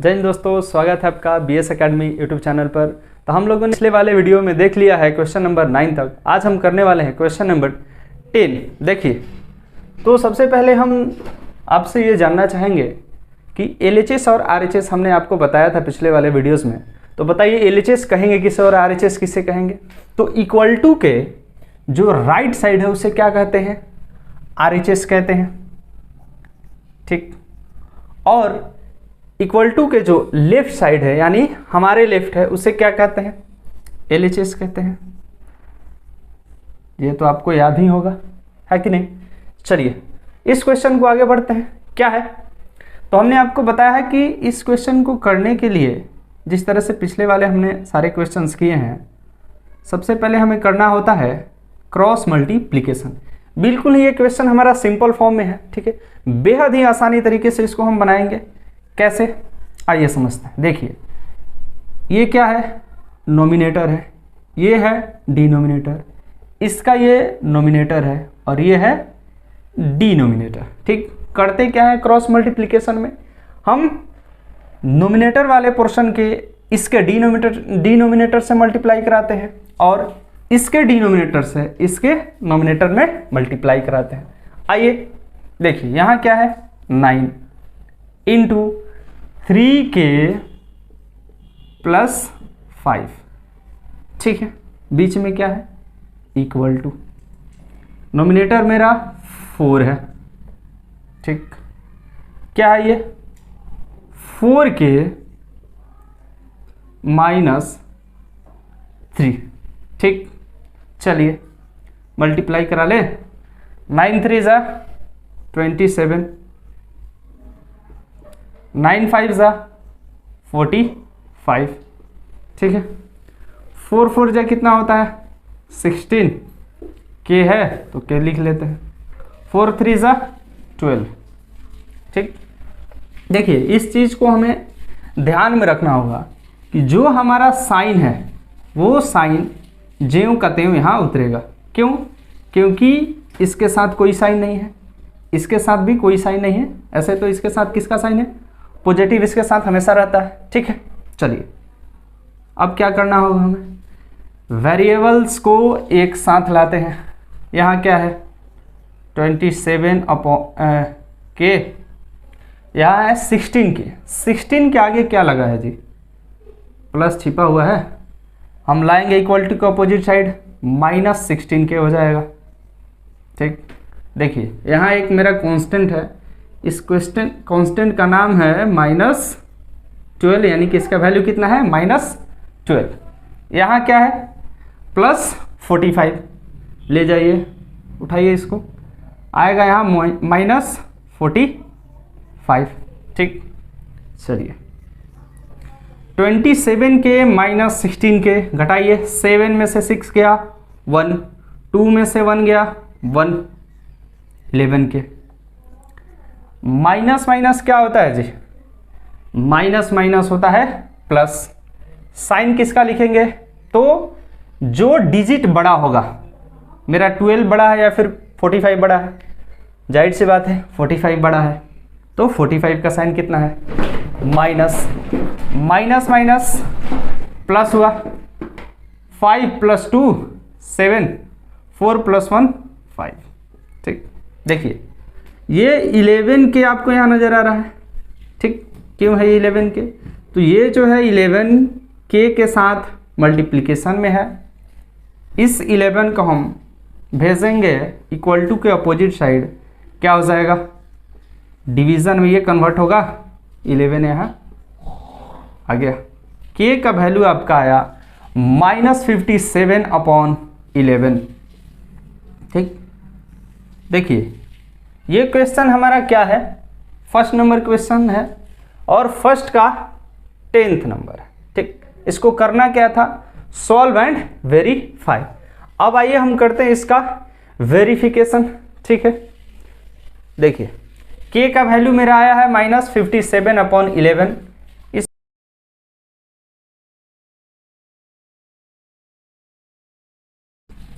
जय हिंद दोस्तों, स्वागत है आपका BS अकेडमी यूट्यूब चैनल पर। तो हम लोगों ने पिछले वाले वीडियो में देख लिया है क्वेश्चन नंबर 9 तक। आज हम करने वाले हैं क्वेश्चन नंबर 10। देखिए, तो सबसे पहले हम आपसे ये जानना चाहेंगे कि LHS और RHS हमने आपको बताया था पिछले वाले वीडियोज़ में। तो बताइए LHS कहेंगे किसे और RHS किसे कहेंगे? तो इक्वल टू के जो राइट साइड है उसे क्या कहते हैं? RHS कहते हैं, ठीक। और इक्वल टू के जो लेफ्ट साइड है यानी हमारे लेफ्ट है उसे क्या कहते हैं? LHS कहते हैं। ये तो आपको याद ही होगा, है कि नहीं? चलिए इस क्वेश्चन को आगे बढ़ते हैं। क्या है? तो हमने आपको बताया है कि इस क्वेश्चन को करने के लिए जिस तरह से पिछले वाले हमने सारे क्वेश्चंस किए हैं, सबसे पहले हमें करना होता है क्रॉस मल्टीप्लिकेशन। बिल्कुल ही ये क्वेश्चन हमारा सिंपल फॉर्म में है, ठीक है। बेहद ही आसानी तरीके से इसको हम बनाएंगे। कैसे? आइए समझते हैं। देखिए, ये क्या है? नोमिनेटर है, ये है डिनोमिनेटर, इसका ये नोमिनेटर है और ये है डिनोमिनेटर, ठीक। करते क्या है क्रॉस मल्टीप्लिकेशन में? हम नोमिनेटर वाले पोर्शन के इसके डिनोमिनेटर से मल्टीप्लाई कराते हैं और इसके डिनोमिनेटर से इसके नोमिनेटर में मल्टीप्लाई कराते हैं। आइए देखिए, यहाँ क्या है? 9 इंटू 3k प्लस 5, ठीक है। बीच में क्या है? Equal to. नोमिनेटर मेरा 4 है, ठीक। क्या है ये? 4k माइनस 3, ठीक। चलिए मल्टीप्लाई करा ले। 9 3 जा 27, 9 5 जा 45, ठीक है। 4 4 जा कितना होता है? 16, k है तो k लिख लेते हैं। 4 3 जा 12, ठीक। देखिए, इस चीज़ को हमें ध्यान में रखना होगा कि जो हमारा साइन है वो साइन ज्यों का त्यों यहाँ उतरेगा। क्यों? क्योंकि इसके साथ कोई साइन नहीं है, इसके साथ भी कोई साइन नहीं है। ऐसे तो इसके साथ किसका साइन है? पॉजिटिव इसके साथ हमेशा रहता है, ठीक है। चलिए अब क्या करना होगा हमें? वेरिएबल्स को एक साथ लाते हैं। यहाँ क्या है? 27 अपॉन के, यहाँ है 16k। 16 के आगे क्या लगा है जी? प्लस छिपा हुआ है। हम लाएंगे इक्वलिटी को अपोजिट साइड, माइनस 16k हो जाएगा, ठीक। देखिए, यहाँ एक मेरा कांस्टेंट है, इस कांस्टेंट का नाम है -12, यानी कि इसका वैल्यू कितना है? -12। यहाँ क्या है? प्लस 45। ले जाइए, उठाइए इसको, आएगा यहाँ -45, ठीक। चलिए 27k माइनस 16k घटाइए। 7 में से 6 गया 1, 2 में से 1 गया 1, 11k। माइनस माइनस क्या होता है जी? माइनस माइनस होता है प्लस। साइन किसका लिखेंगे? तो जो डिजिट बड़ा होगा, मेरा 12 बड़ा है या फिर 45 बड़ा है? जाहिर सी बात है 45 बड़ा है, तो 45 का साइन कितना है? माइनस। माइनस माइनस प्लस हुआ, 5 + 2 7, 4 + 1 5, ठीक। देखिए, ये 11k आपको यहाँ नज़र आ रहा है, ठीक। क्यों है 11k? तो ये जो है 11k के साथ मल्टीप्लिकेशन में है। इस 11 को हम भेजेंगे इक्वल टू के अपोजिट साइड, क्या हो जाएगा? डिवीज़न में ये कन्वर्ट होगा। 11 यहाँ आ गया। k का वैल्यू आपका आया -57/11, ठीक। देखिए, ये क्वेश्चन हमारा क्या है? फर्स्ट नंबर क्वेश्चन है और फर्स्ट का 10th नंबर है, ठीक। इसको करना क्या था? Solve and verify. अब आइए हम करते हैं इसका वेरिफिकेशन, ठीक है। देखिए, k का वैल्यू मेरा आया है -57/11। इस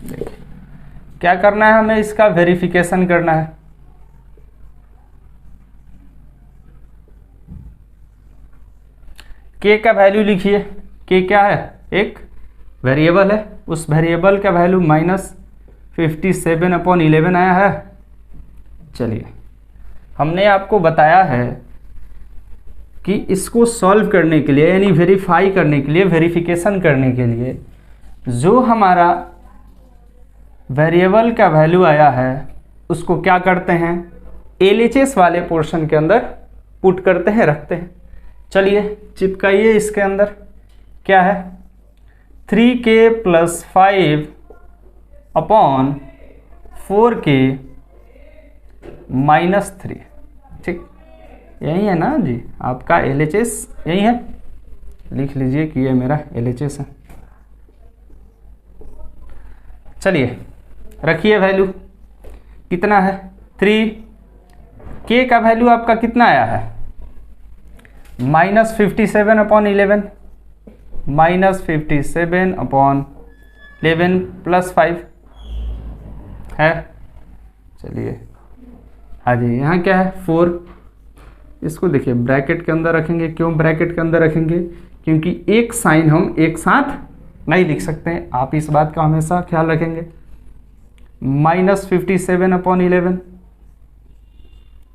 देखिए, क्या करना है हमें? इसका वेरिफिकेशन करना है। के का वैल्यू लिखिए, के क्या है, एक वेरिएबल है, उस वेरिएबल का वैल्यू -57/11 आया है। चलिए, हमने आपको बताया है कि इसको सॉल्व करने के लिए यानी वेरीफाई करने के लिए, वेरिफिकेशन करने के लिए जो हमारा वेरिएबल का वैल्यू आया है उसको क्या करते हैं, LHS वाले पोर्शन के अंदर पुट करते हैं, रखते हैं। चलिए चिपकाइए, इसके अंदर क्या है, 3k + 5/4k - 3। ठीक, यही है ना जी आपका LHS, यही है, लिख लीजिए कि ये मेरा LHS है। चलिए रखिए, वैल्यू कितना है 3, के का वैल्यू आपका कितना आया है -57/11, -57/11 + 5 है। चलिए हाँ जी, यहाँ क्या है 4, इसको देखिए ब्रैकेट के अंदर रखेंगे। क्यों ब्रैकेट के अंदर रखेंगे, क्योंकि एक साइन हम एक साथ नहीं लिख सकते हैं, आप इस बात का हमेशा ख्याल रखेंगे। -57/11,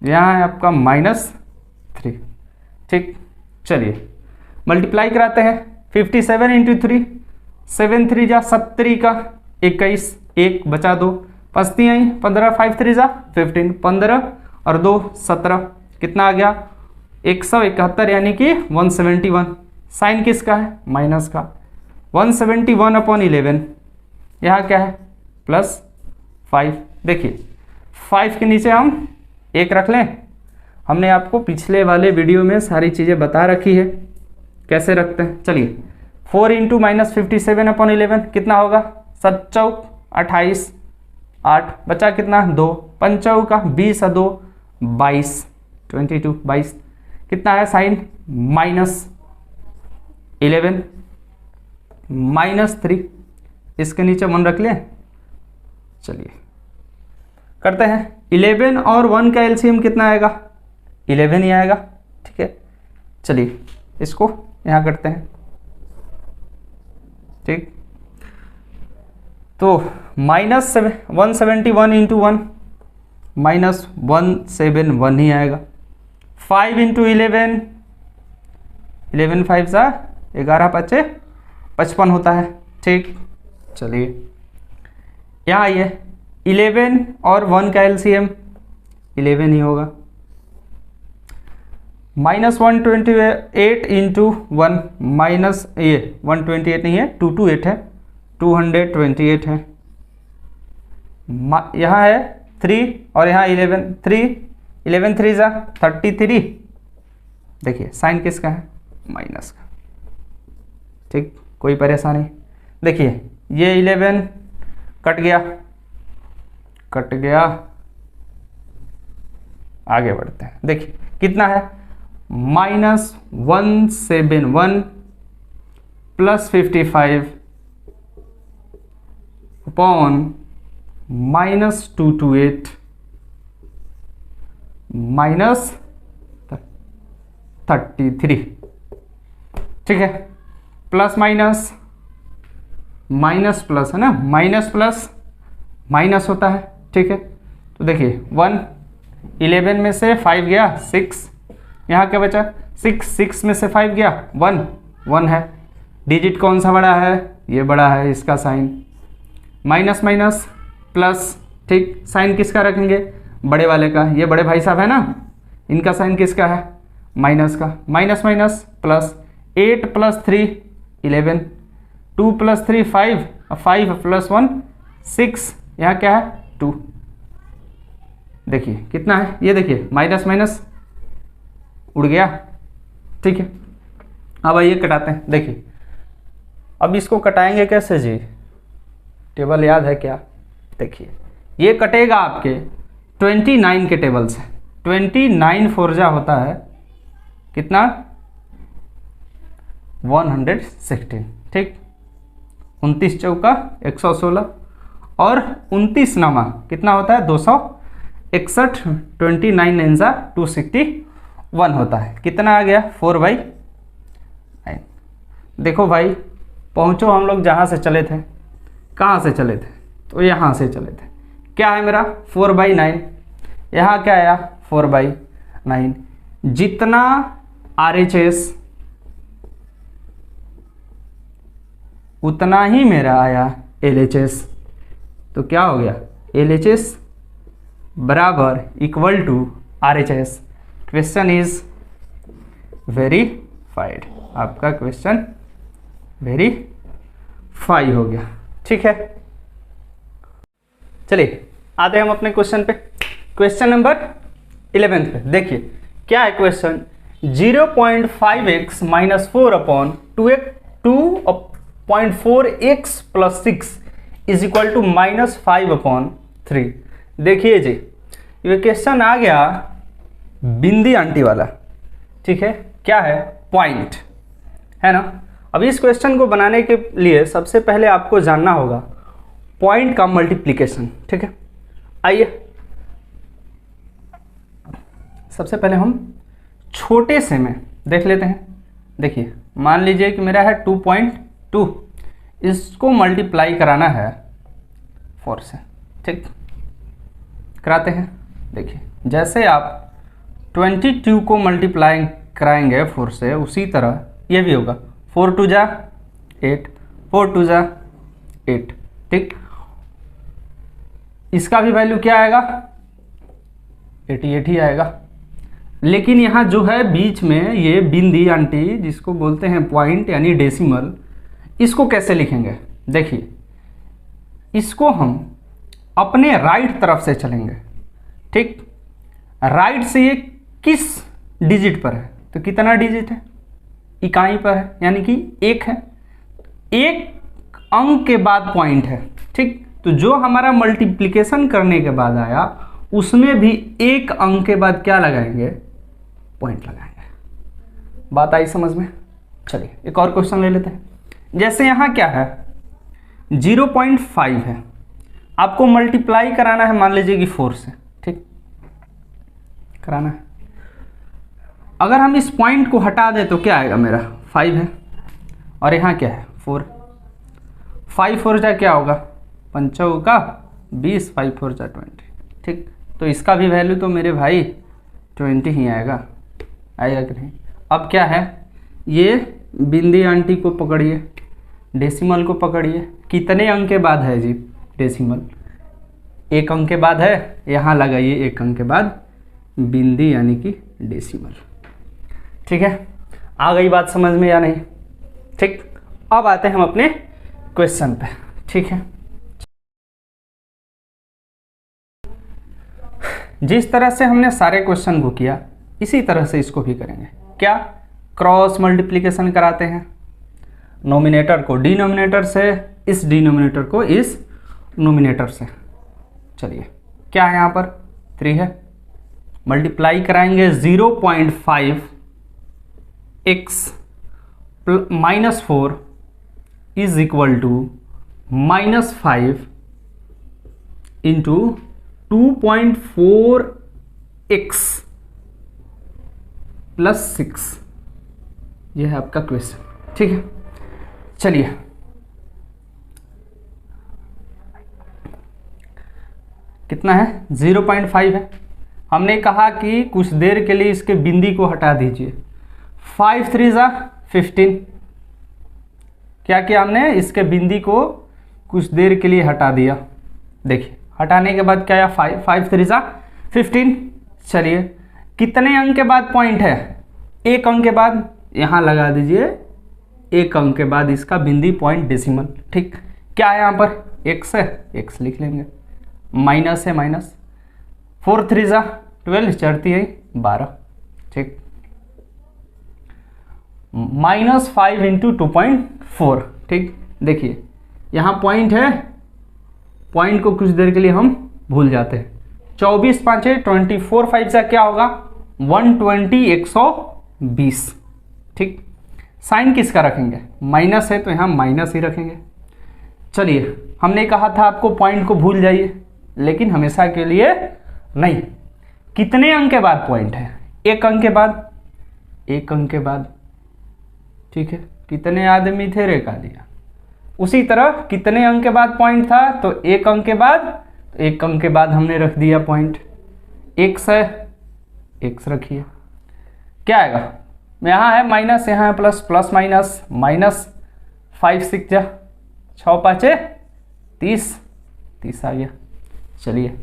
यहाँ है आपका -3। ठीक, चलिए मल्टीप्लाई कराते हैं, 57 × 3, 7 3 जा 70 का 21, 1 बचा 2, 5 3 15, 5 3 जा 15, 15 और 2 17, कितना आ गया 171, यानी कि 171। साइन किसका है, माइनस का। 171/11, यहाँ क्या है +5। देखिए 5 के नीचे हम 1 रख लें, हमने आपको पिछले वाले वीडियो में सारी चीज़ें बता रखी है कैसे रखते हैं। चलिए 4 × -57/11 कितना होगा, 7 चौक 28, 8 बचा कितना 2, 5 चौका 20 और 2 22, 22 22, कितना है साइन -11 -3, इसके नीचे 1 रख लें। चलिए करते हैं, 11 और 1 का एलसीएम कितना आएगा, 11 ही आएगा। ठीक है, चलिए इसको यहाँ करते हैं। ठीक, तो -171 × 1 -171 ही आएगा। 5 × 11, 11 5 सा 11 5 55 होता है। ठीक, चलिए यहाँ आइए, 11 और 1 का एलसीएम 11 ही होगा। -128 × 1 माइनस ये 128 नहीं है, 228 है, 228 है। यहाँ है 3 और यहाँ 11, 3 11 3 जा 33। देखिए साइन किसका है, माइनस का। ठीक, कोई परेशानी। देखिए ये 11 कट गया, कट गया, आगे बढ़ते हैं। देखिए कितना है, -171 + 55 अपॉन -228 -33। ठीक है, प्लस माइनस माइनस प्लस है ना, माइनस प्लस माइनस होता है। ठीक है, तो देखिए 1 11 में से 5 गया 6, यहाँ क्या बचा 6, 6 में से 5 गया 1, 1 है। डिजिट कौन सा बड़ा है, ये बड़ा है, इसका साइन माइनस माइनस प्लस। ठीक, साइन किसका रखेंगे, बड़े वाले का, ये बड़े भाई साहब है ना, इनका साइन किसका है, माइनस का। माइनस माइनस प्लस, 8 + 3 11, 2 + 3 5, 5 + 1 6, यहाँ क्या है 2। देखिए कितना है, ये देखिए माइनस माइनस उड़ गया। ठीक है, अब आइए कटाते हैं। देखिए अब इसको कटाएंगे कैसे जी, टेबल याद है क्या। देखिए ये कटेगा आपके 29 के टेबल से। 29 फोरजा होता है कितना 116। ठीक, 29 चौका 116 और 29 नामा कितना होता है 261। 29 9 261 होता है। कितना आ गया 4/9। देखो भाई, पहुँचो हम लोग जहाँ से चले थे। कहाँ से चले थे? तो यहाँ से चले थे। क्या है मेरा 4/9, यहाँ क्या आया 4/9। जितना RHS उतना ही मेरा आया LHS। तो क्या हो गया, LHS बराबर equal to RHS। Question is verified. आपका क्वेश्चन वेरीफाई हो गया। ठीक है, चलिए आते हैं हम अपने क्वेश्चन पे। क्वेश्चन नंबर 11 पे देखिए क्या है question. 0.5x - 4/2.4x + 6 is equal to -5/3। देखिए जी, ये क्वेश्चन आ गया बिंदी आंटी वाला। ठीक है, क्या है पॉइंट, है ना। अब इस क्वेश्चन को बनाने के लिए सबसे पहले आपको जानना होगा पॉइंट का मल्टीप्लिकेशन। ठीक है, आइए सबसे पहले हम छोटे से में देख लेते हैं। देखिए मान लीजिए कि मेरा है 2.2, इसको मल्टीप्लाई कराना है 4 से। ठीक, कराते हैं। देखिए जैसे आप 22 को मल्टीप्लाई कराएंगे 4 से, उसी तरह ये भी होगा। 4 2 जा 8, 4 2 जा 8। ठीक, इसका भी वैल्यू क्या आएगा 88 ही आएगा। लेकिन यहाँ जो है बीच में ये बिंदी आंटी जिसको बोलते हैं पॉइंट यानी डेसिमल, इसको कैसे लिखेंगे? देखिए इसको हम अपने राइट तरफ से चलेंगे। ठीक, राइट से ये किस डिजिट पर है? तो कितना डिजिट है? इकाई पर है, यानी कि 1 है। 1 अंक के बाद पॉइंट है। ठीक, तो जो हमारा मल्टीप्लिकेशन करने के बाद आया उसमें भी 1 अंक के बाद क्या लगाएंगे? पॉइंट लगाएंगे। बात आई समझ में? चलिए एक और क्वेश्चन ले लेते हैं। जैसे यहाँ क्या है 0.5 है, आपको मल्टीप्लाई कराना है मान लीजिए कि 4 से। ठीक, कराना है। अगर हम इस पॉइंट को हटा दें तो क्या आएगा मेरा 5 है, और यहाँ क्या है 4। 5 4 जा क्या होगा 5 का 20, 5 4 जा 20। ठीक, तो इसका भी वैल्यू तो मेरे भाई 20 ही आएगा। आएगा कि नहीं? अब क्या है, ये बिंदी आंटी को पकड़िए, डेसिमल को पकड़िए। कितने अंक के बाद है जी डेसिमल? 1 अंक के बाद है। यहाँ लगाइए 1 अंक के बाद बिंदी यानी कि डेसिमल। ठीक है, आ गई बात समझ में या नहीं? ठीक, अब आते हैं हम अपने क्वेश्चन पे। ठीक है, जिस तरह से हमने सारे क्वेश्चन को किया इसी तरह से इसको भी करेंगे। क्या? क्रॉस मल्टीप्लिकेशन कराते हैं। नोमिनेटर को डिनोमिनेटर से, इस डिनोमिनेटर को इस नोमिनेटर से। चलिए क्या है यहाँ पर 3 है, मल्टीप्लाई कराएंगे 0.5x - 4 is equal to -5 into 2.4x + 6। यह है आपका क्वेश्चन। ठीक है, चलिए कितना है 0.5 है। हमने कहा कि कुछ देर के लिए इसके बिंदी को हटा दीजिए। 5 3 जा 15। क्या किया हमने? इसके बिंदी को कुछ देर के लिए हटा दिया। देखिए हटाने के बाद क्या आया 5 3 जा 15। चलिए कितने अंक के बाद पॉइंट है? 1 अंक के बाद। यहाँ लगा दीजिए 1 अंक के बाद इसका बिंदी पॉइंट डेसिमल। ठीक, क्या है यहाँ पर x है, x लिख लेंगे। माइनस है माइनस, 4 3 जा 12, चढ़ती है 12। ठीक, -5 इंटू 2.4। ठीक, देखिए यहाँ पॉइंट है, पॉइंट को कुछ देर के लिए हम भूल जाते हैं। 24 5 है 24, 5 से क्या होगा 120 120। ठीक, साइन किसका रखेंगे? माइनस है तो यहाँ माइनस ही रखेंगे। चलिए हमने कहा था आपको पॉइंट को भूल जाइए, लेकिन हमेशा के लिए नहीं। कितने अंक के बाद पॉइंट है? 1 अंक के बाद, 1 अंक के बाद। ठीक है, कितने आदमी थे रेखा दिया। उसी तरह कितने अंक के बाद पॉइंट था, तो एक अंक के बाद, तो एक अंक के बाद हमने रख दिया पॉइंट। एक्स है, एक्स रखिए। क्या आएगा, यहाँ है माइनस, यहाँ है प्लस, प्लस माइनस माइनस, 5 6 जा 6 5 30, 30 आ गया। चलिए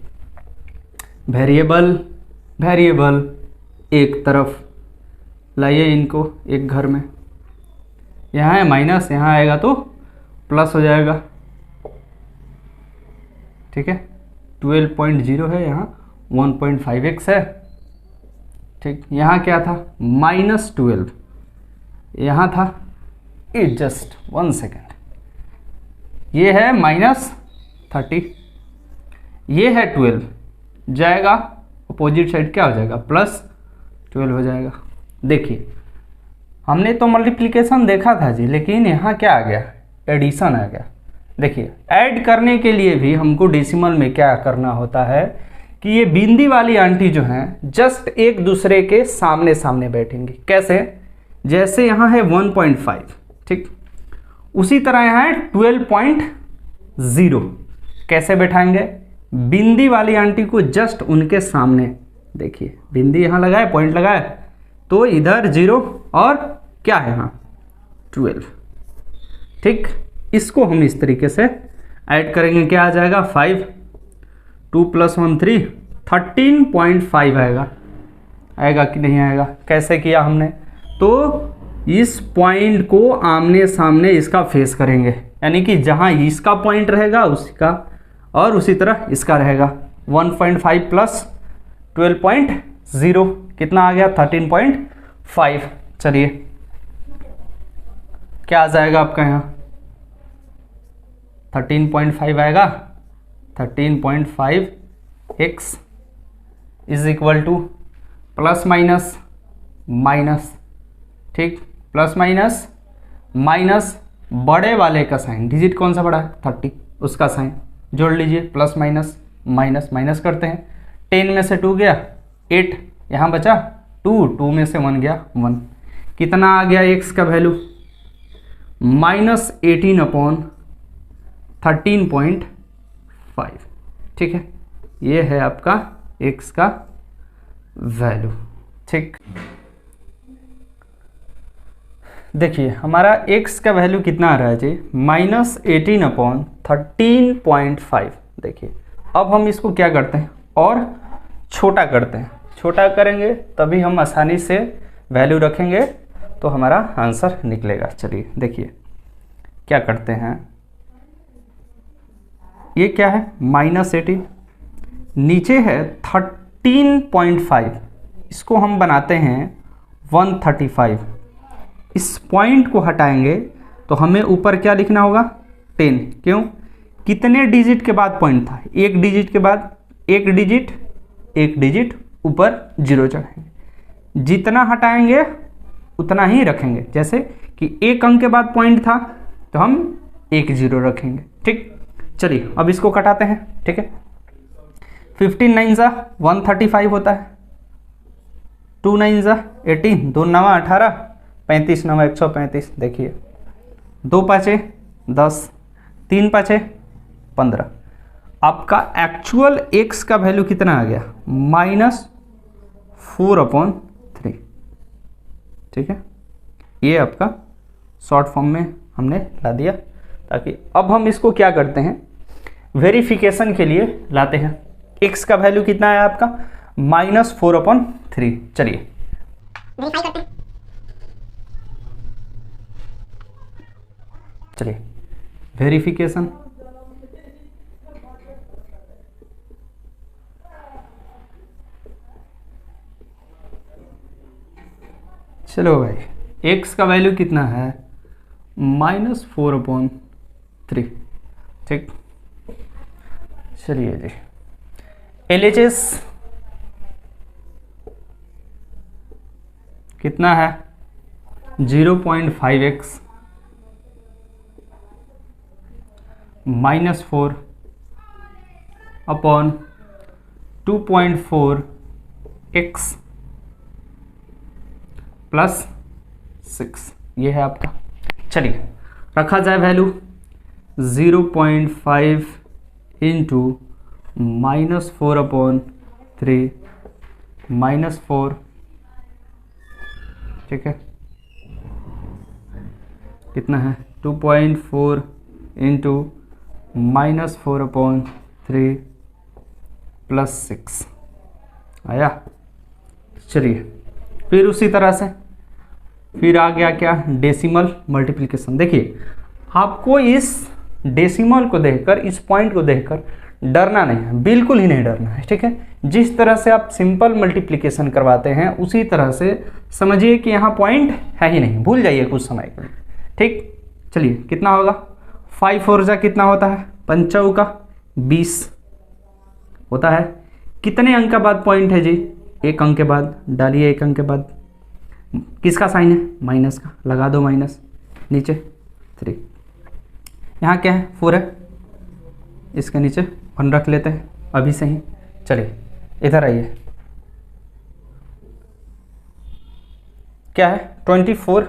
वेरिएबल वेरिएबल एक तरफ लाइए, इनको एक घर में। यहाँ है माइनस, यहाँ आएगा तो प्लस हो जाएगा। ठीक है, 12.0 है, यहाँ 1.5x है। ठीक, यहाँ क्या था, -12, यहाँ था, जस्ट 1 सेकेंड, ये है -30, ये है 12, जाएगा अपोजिट साइड, क्या हो जाएगा, +12 हो जाएगा। देखिए हमने तो मल्टीप्लिकेशन देखा था जी, लेकिन यहाँ क्या आ गया, एडिशन आ गया। देखिए ऐड करने के लिए भी हमको डेसिमल में क्या करना होता है कि ये बिंदी वाली आंटी जो हैं जस्ट एक दूसरे के सामने सामने बैठेंगी। कैसे, जैसे यहाँ है 1.5, ठीक, उसी तरह यहाँ है 12.0। कैसे बैठाएंगे, बिंदी वाली आंटी को जस्ट उनके सामने, देखिए बिंदी यहाँ लगाए, पॉइंट लगाए, तो इधर 0 और क्या है यहाँ 12। ठीक, इसको हम इस तरीके से ऐड करेंगे, क्या आ जाएगा 5, 2 + 1 3, 13.5 आएगा। आएगा कि नहीं आएगा, कैसे किया हमने, तो इस पॉइंट को आमने सामने इसका फेस करेंगे, यानी कि जहाँ इसका पॉइंट रहेगा उसका, और उसी तरह इसका रहेगा। 1.5 + 12.0 कितना आ गया, 13.5। चलिए क्या आ जाएगा आपका यहाँ, 13.5 आएगा। 13.5x is equal two plus minus minus, ठीक, प्लस माइनस माइनस, बड़े वाले का साइन, डिजिट कौन सा बड़ा है 30, उसका साइन जोड़ लीजिए, प्लस माइनस माइनस माइनस करते हैं, 10 में से 2 गया 8, यहाँ बचा 2, 2 में से 1 गया 1, कितना आ गया x का वैल्यू, -18/13.5। ठीक है, ये है आपका x का वैल्यू। ठीक, देखिए हमारा x का वैल्यू कितना आ रहा है जी, -18/13.5। देखिए अब हम इसको क्या करते हैं, और छोटा करते हैं, छोटा करेंगे तभी हम आसानी से वैल्यू रखेंगे तो हमारा आंसर निकलेगा। चलिए देखिए क्या करते हैं, ये क्या है -18, नीचे है 13.5, इसको हम बनाते हैं 135। इस पॉइंट को हटाएंगे तो हमें ऊपर क्या लिखना होगा 10, क्यों, कितने डिजिट के बाद पॉइंट था, एक डिजिट के बाद, एक डिजिट ऊपर 0 चढ़ाएंगे, जितना हटाएंगे उतना ही रखेंगे। जैसे कि एक अंक के बाद पॉइंट था तो हम 1 0 रखेंगे। ठीक, चलिए अब इसको कटाते हैं। ठीक है, 15 9 ज़ा 135 होता है, 2 9 ज़ा 18, 2 9 18, 35 9 135। देखिए 2 5 10, 3 5 15। आपका एक्चुअल x का वैल्यू कितना आ गया, -4/3। ठीक है, ये आपका शॉर्ट फॉर्म में हमने ला दिया, ताकि अब हम इसको क्या करते हैं, वेरिफिकेशन के लिए लाते हैं। x का वैल्यू कितना है आपका, -4/3। चलिए वेरीफाई करते हैं। चलिए वेरिफिकेशन, चलो भाई x का वैल्यू कितना है, -4/3। ठीक, चलिए जी LHS कितना है, 0.5x -4/2.4x +6, ये है आपका चलिए रखा जाए वैल्यू 0.5 इंटू -4/3 -4, ठीक है, कितना है 2.4 इंटू -4/3 +6 आया। चलिए फिर उसी तरह से फिर आ गया क्या, डेसिमल मल्टीप्लिकेशन। देखिए आपको इस डेसिमल को देखकर, इस पॉइंट को देखकर डरना नहीं है, बिल्कुल ही नहीं डरना है, ठीक है। जिस तरह से आप सिंपल मल्टीप्लिकेशन करवाते हैं उसी तरह से समझिए कि यहाँ पॉइंट है ही नहीं, भूल जाइए कुछ समय के लिए, ठीक। चलिए कितना होगा, 5 4 जा कितना होता है, 5 चौका 20 होता है। कितने अंक के बाद पॉइंट है जी, 1 अंक के बाद, डालिए 1 अंक के बाद। किसका साइन है, माइनस का, लगा दो माइनस, नीचे 3। यहाँ क्या है, 4 है, इसके नीचे 1 रख लेते हैं अभी से ही। चलिए इधर आइए, क्या है 24,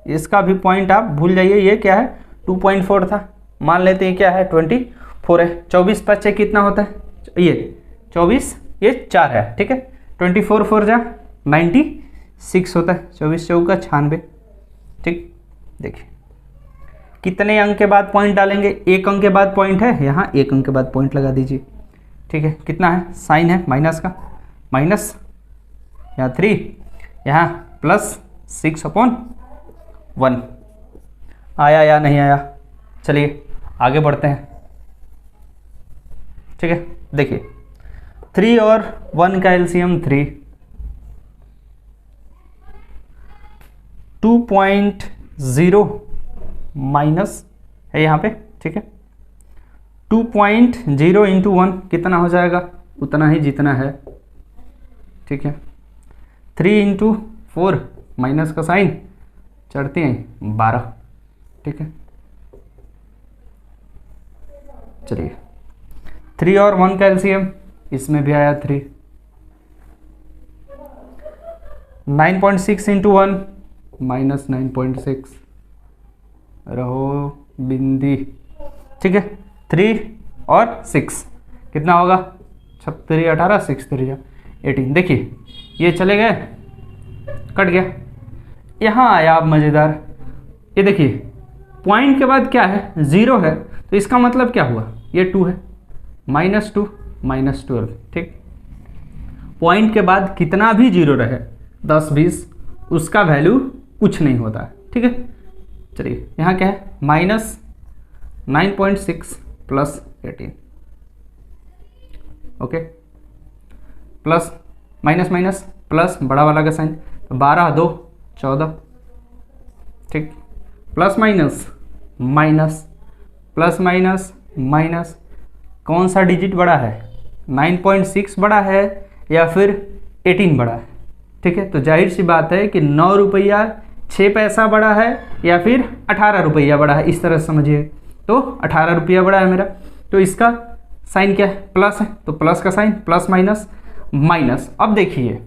इसका भी पॉइंट आप भूल जाइए, ये क्या है 2.4 था, मान लेते हैं क्या है 24 है। 24 + 6 कितना होता है, ये 24, ये 4 है, ठीक है। 24 4 जा 96 होता है, 24 चौका 96, ठीक। देखिए कितने अंक के बाद पॉइंट डालेंगे, 1 अंक के बाद पॉइंट है, यहाँ 1 अंक के बाद पॉइंट लगा दीजिए, ठीक है। कितना है, साइन है माइनस का, माइनस यहाँ 3, यहाँ +6/1 आया या नहीं आया। चलिए आगे बढ़ते हैं, ठीक है। देखिए 3 और 1 का एलसीएम 3, 2.0 माइनस है यहाँ पे, ठीक है। 2.0 इंटू 1 कितना हो जाएगा, उतना ही जितना है, ठीक है। 3 इंटू 4 माइनस का साइन चढ़ते हैं 12, ठीक है। चलिए 3 और 1 का एलसीएम, इसमें भी आया 3, 9.6 इंटू 1 -9.6 रहो बिंदी, ठीक है। 3 और 6 कितना होगा, 36 18 6 3 18। देखिए ये चले गए, कट गया। यहाँ आया अब मज़ेदार, ये देखिए पॉइंट के बाद क्या है, 0 है, तो इसका मतलब क्या हुआ, ये 2 है, -2 -12, ठीक। पॉइंट के बाद कितना भी 0 रहे, 10 20, उसका वैल्यू कुछ नहीं होता है, ठीक है। चलिए यहाँ क्या है, -9.6 + 18, okay, plus minus minus plus बड़ा वाला का साइन, 12 2 14, ठीक। Plus minus minus, plus minus minus, कौन सा डिजिट बड़ा है, 9.6 बड़ा है या फिर 18 बड़ा है, ठीक है। तो जाहिर सी बात है कि 9 रुपया 6 पैसा बड़ा है या फिर 18 रुपया बड़ा है, इस तरह समझिए। तो 18 रुपया बड़ा है मेरा, तो इसका साइन क्या है, प्लस है, तो प्लस का साइन, प्लस माइनस माइनस। अब देखिए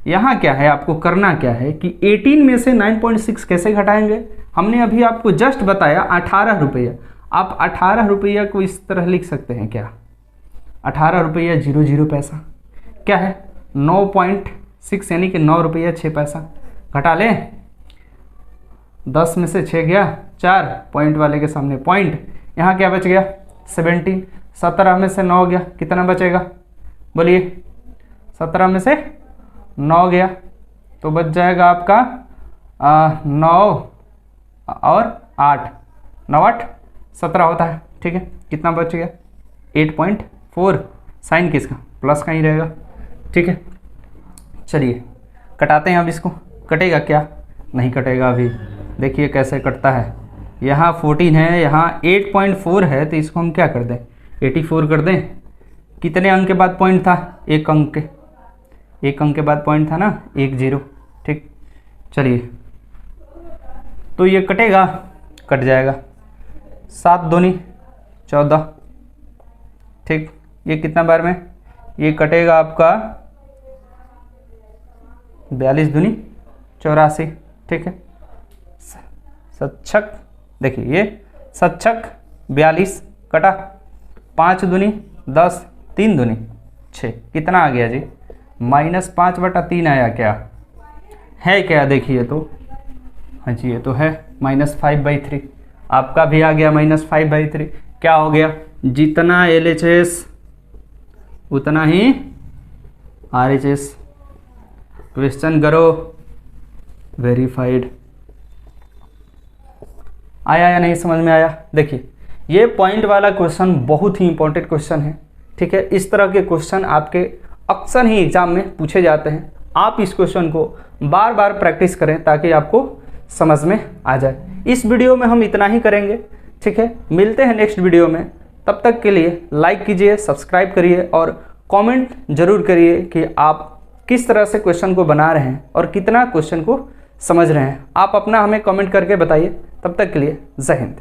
यहाँ क्या है, आपको करना क्या है कि 18 में से 9.6 कैसे घटाएंगे, हमने अभी आपको जस्ट बताया 18 रुपया। आप 18 रुपया को इस तरह लिख सकते हैं क्या, 18 रुपया 00 पैसा, क्या है 9.6 यानी कि 9 रुपया 6 पैसा। घटा लें, 10 में से 6 गया 4, पॉइंट वाले के सामने पॉइंट, यहाँ क्या बच गया 17, 17 में से 9 गया, कितना बचेगा बोलिए, 17 में से 9 गया तो बच जाएगा आपका 9 और 8, 9 8 17 होता है, ठीक है। कितना बच गया 8.4, साइन किसका, प्लस का ही रहेगा, ठीक है। चलिए कटाते हैं अब इसको, कटेगा क्या, नहीं कटेगा अभी, देखिए कैसे कटता है। यहाँ 14 है, यहाँ 8.4 है, तो इसको हम क्या कर दें 84 कर दें। कितने अंक के बाद पॉइंट था, 1 अंक के, 1 अंक के बाद पॉइंट था ना, 1 0, ठीक। चलिए तो ये कटेगा, कट जाएगा, 7 दूनी 14, ठीक। ये कितना बार में, ये कटेगा आपका 42 दूनी 84, ठीक है। 7 देखिए ये 7 42 कटा 5 दूनी 10 3 दूनी 6 कितना आ गया जी -5/3 आया क्या है क्या देखिए तो हाँ जी ये तो है -5/3 आपका भी आ गया -5/3 क्या हो गया जितना LHS उतना ही RHS क्वेश्चन करो वेरीफाइड आया या नहीं समझ में आया। देखिए ये पॉइंट वाला क्वेश्चन बहुत ही इंपॉर्टेंट क्वेश्चन है ठीक है। इस तरह के क्वेश्चन आपके अक्सर ही एग्जाम में पूछे जाते हैं। आप इस क्वेश्चन को बार बार प्रैक्टिस करें ताकि आपको समझ में आ जाए। इस वीडियो में हम इतना ही करेंगे ठीक है। मिलते हैं नेक्स्ट वीडियो में, तब तक के लिए लाइक कीजिए, सब्सक्राइब करिए और कमेंट जरूर करिए कि आप किस तरह से क्वेश्चन को बना रहे हैं और कितना क्वेश्चन को समझ रहे हैं। आप अपना हमें कमेंट करके बताइए। तब तक के लिए जय हिंद।